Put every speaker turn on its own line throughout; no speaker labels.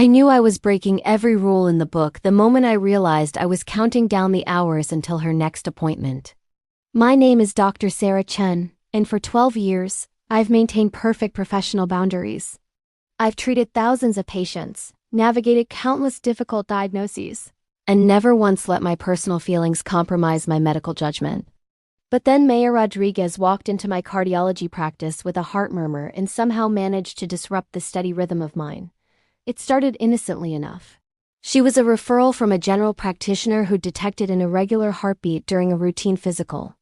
I knew I was breaking every rule in the book the moment I realized I was counting down the hours until her next appointment. My name is Dr. Sarah Chen, and for 12 years, I've maintained perfect professional boundaries. I've treated thousands of patients, navigated countless difficult diagnoses, and never once let my personal feelings compromise my medical judgment. But then Mayor Rodriguez walked into my cardiology practice with a heart murmur and somehow managed to disrupt the steady rhythm of mine. It started innocently enough. She was a referral from a general practitioner who detected an irregular heartbeat during a routine physical.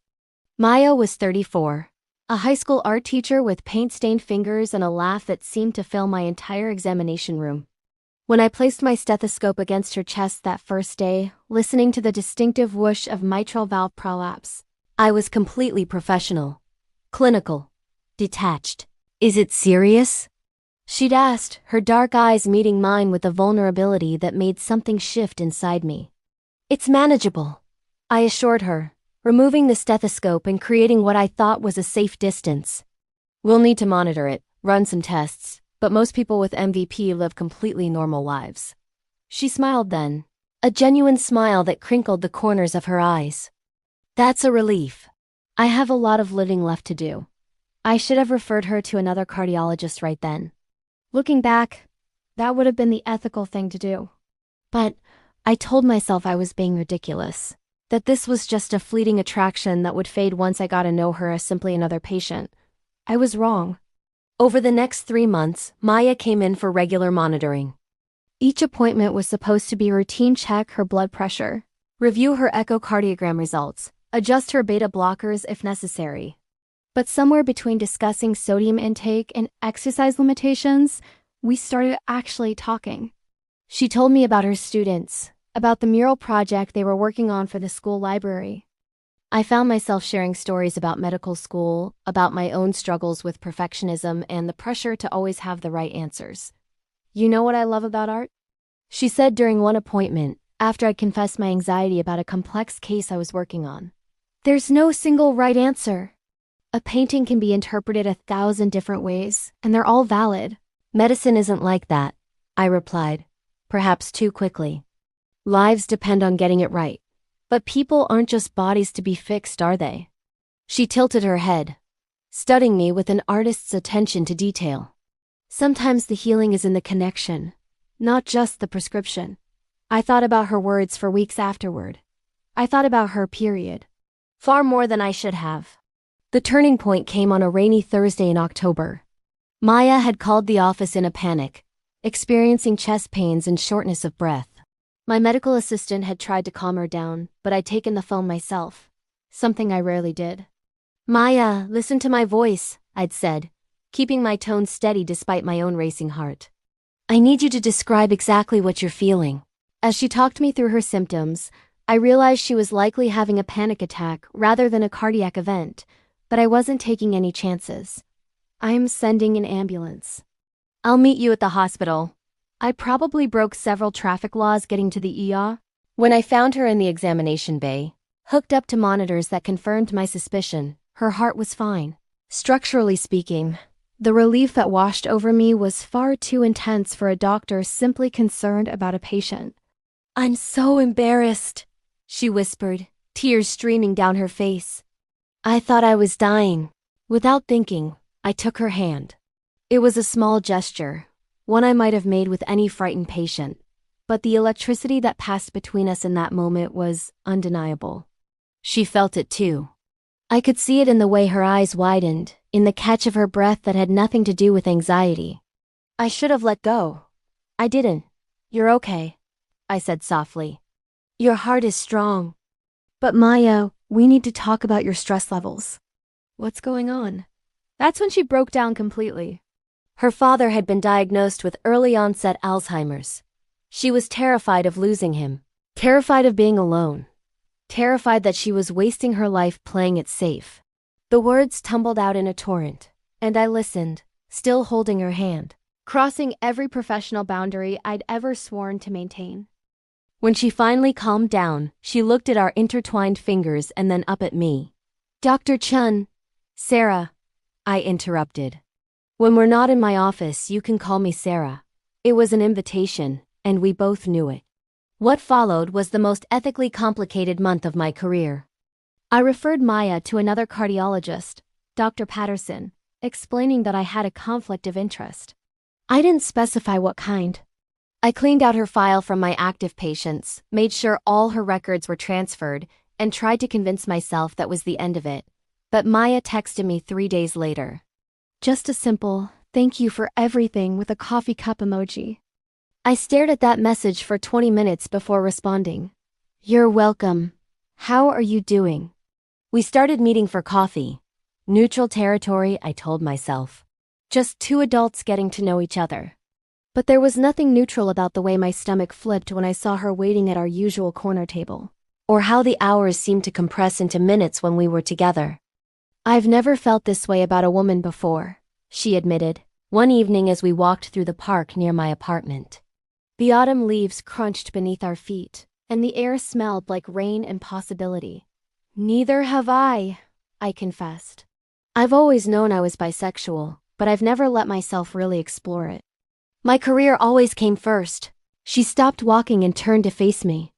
Maya was 34, a high school art teacher with paint-stained fingers and a laugh that seemed to fill my entire examination room. When I placed my stethoscope against her chest that first day, listening to the distinctive whoosh of mitral valve prolapse, I was completely professional, clinical, detached. "Is it serious?" she'd asked, her dark eyes meeting mine with a vulnerability that made something shift inside me. "It's manageable," I assured her, removing the stethoscope and creating what I thought was a safe distance. "We'll need to monitor it, run some tests, but most people with MVP live completely normal lives." She smiled then, a genuine smile that crinkled the corners of her eyes. "That's a relief. I have a lot of living left to do." I should have referred her to another cardiologist right then. Looking back, that would have been the ethical thing to do. But I told myself I was being ridiculous, that this was just a fleeting attraction that would fade once I got to know her as simply another patient. I was wrong. Over the next 3 months, Maya came in for regular monitoring. Each appointment was supposed to be a routine check her blood pressure, review her echocardiogram results, adjust her beta blockers if necessary. But somewhere between discussing sodium intake and exercise limitations, we started actually talking. She told me about her students, about the mural project they were working on for the school library. I found myself sharing stories about medical school, about my own struggles with perfectionism and the pressure to always have the right answers. "You know what I love about art?" she said during one appointment, after I confessed my anxiety about a complex case I was working on. "There's no single right answer. A painting can be interpreted 1,000 different ways, and they're all valid." "Medicine isn't like that," I replied, perhaps too quickly. "Lives depend on getting it right. But people aren't just bodies to be fixed, are they?" She tilted her head, studying me with an artist's attention to detail. "Sometimes the healing is in the connection, not just the prescription." I thought about her words for weeks afterward. I thought about her, period. Far more than I should have. The turning point came on a rainy Thursday in October. Maya had called the office in a panic, experiencing chest pains and shortness of breath. My medical assistant had tried to calm her down, but I'd taken the phone myself, something I rarely did. "Maya, listen to my voice," I'd said, keeping my tone steady despite my own racing heart. "I need you to describe exactly what you're feeling." As she talked me through her symptoms, I realized she was likely having a panic attack rather than a cardiac event, but I wasn't taking any chances. "I'm sending an ambulance." "I'll meet you at the hospital." I probably broke several traffic laws getting to the ER. When I found her in the examination bay, hooked up to monitors that confirmed my suspicion, her heart was fine. Structurally speaking, the relief that washed over me was far too intense for a doctor simply concerned about a patient. "I'm so embarrassed," she whispered, tears streaming down her face. I thought I was dying. Without thinking, I took her hand. It was a small gesture, one I might have made with any frightened patient, but the electricity that passed between us in that moment was undeniable. She felt it too. I could see it in the way her eyes widened, in the catch of her breath that had nothing to do with anxiety. I should have let go. I didn't. "You're okay," I said softly. "Your heart is strong." "But Maya, we need to talk about your stress levels." "What's going on?" That's when she broke down completely. Her father had been diagnosed with early-onset Alzheimer's. She was terrified of losing him, terrified of being alone, terrified that she was wasting her life playing it safe. The words tumbled out in a torrent, and I listened, still holding her hand, crossing every professional boundary I'd ever sworn to maintain. When she finally calmed down, she looked at our intertwined fingers and then up at me. "Dr. Chen." "Sarah," I interrupted. "When we're not in my office, you can call me Sarah." It was an invitation, and we both knew it. What followed was the most ethically complicated month of my career. I referred Maya to another cardiologist, Dr. Patterson, explaining that I had a conflict of interest. I didn't specify what kind. I cleaned out her file from my active patients, made sure all her records were transferred, and tried to convince myself that was the end of it. But Maya texted me 3 days later. Just a simple, "Thank you for everything" with a coffee cup emoji. I stared at that message for 20 minutes before responding. "You're welcome. How are you doing?" We started meeting for coffee. Neutral territory, I told myself. Just two adults getting to know each other. But there was nothing neutral about the way my stomach flipped when I saw her waiting at our usual corner table, or how the hours seemed to compress into minutes when we were together. "I've never felt this way about a woman before," she admitted, one evening as we walked through the park near my apartment. The autumn leaves crunched beneath our feet, and the air smelled like rain and possibility. "Neither have I confessed. I've always known I was bisexual, but I've never let myself really explore it. My career always came first." She stopped walking and turned to face me.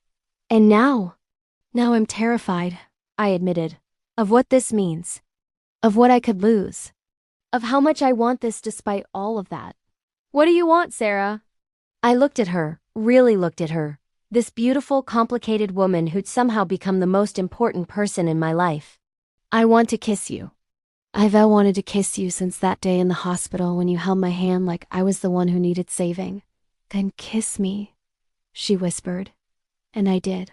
"And now I'm terrified," I admitted, "of what this means. Of what I could lose. Of how much I want this despite all of that." "What do you want, Sarah?" I looked at her, really looked at her. This beautiful, complicated woman who'd somehow become the most important person in my life. "I want to kiss you. I've wanted to kiss you since that day in the hospital when you held my hand like I was the one who needed saving." "Then kiss me," she whispered. And I did.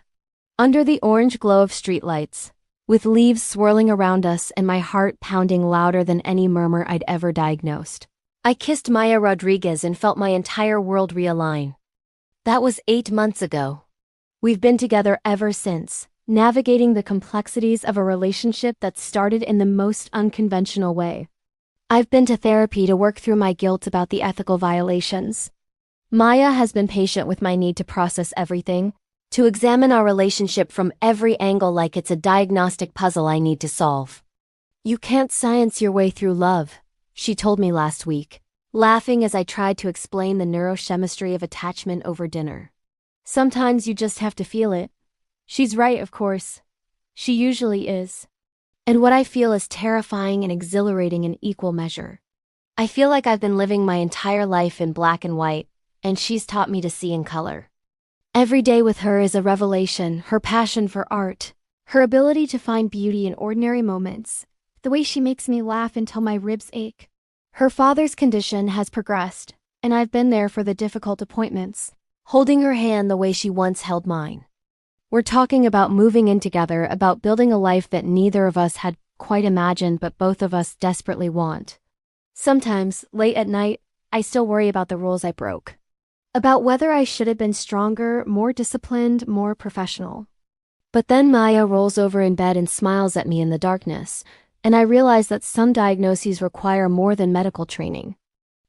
Under the orange glow of streetlights, with leaves swirling around us and my heart pounding louder than any murmur I'd ever diagnosed, I kissed Maya Rodriguez and felt my entire world realign. That was 8 months ago. We've been together ever since, navigating the complexities of a relationship that started in the most unconventional way. I've been to therapy to work through my guilt about the ethical violations. Maya has been patient with my need to process everything, to examine our relationship from every angle like it's a diagnostic puzzle I need to solve. "You can't science your way through love," she told me last week, laughing as I tried to explain the neurochemistry of attachment over dinner. "Sometimes you just have to feel it." She's right, of course. She usually is. And what I feel is terrifying and exhilarating in equal measure. I feel like I've been living my entire life in black and white, and she's taught me to see in color. Every day with her is a revelation, her passion for art, her ability to find beauty in ordinary moments, the way she makes me laugh until my ribs ache. Her father's condition has progressed, and I've been there for the difficult appointments, holding her hand the way she once held mine. We're talking about moving in together, about building a life that neither of us had quite imagined but both of us desperately want. Sometimes, late at night, I still worry about the rules I broke. About whether I should have been stronger, more disciplined, more professional. But then Maya rolls over in bed and smiles at me in the darkness, and I realize that some diagnoses require more than medical training.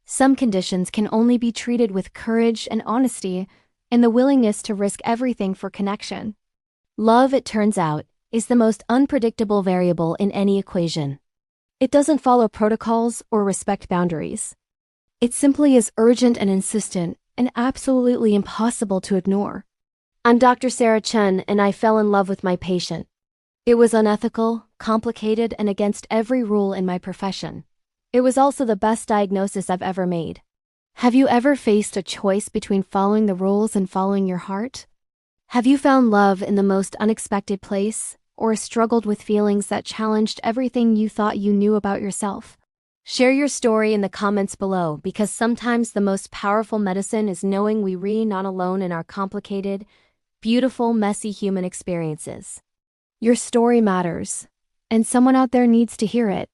Some conditions can only be treated with courage and honesty, and the willingness to risk everything for connection. Love, it turns out, is the most unpredictable variable in any equation. It doesn't follow protocols or respect boundaries. It simply is urgent and insistent, and absolutely impossible to ignore. I'm Dr. Sarah Chen, and I fell in love with my patient. It was unethical, complicated, and against every rule in my profession. It was also the best diagnosis I've ever made. Have you ever faced a choice between following the rules and following your heart? Have you found love in the most unexpected place, or struggled with feelings that challenged everything you thought you knew about yourself? Share your story in the comments below, because sometimes the most powerful medicine is knowing we're not alone in our complicated, beautiful, messy human experiences. Your story matters, and someone out there needs to hear it.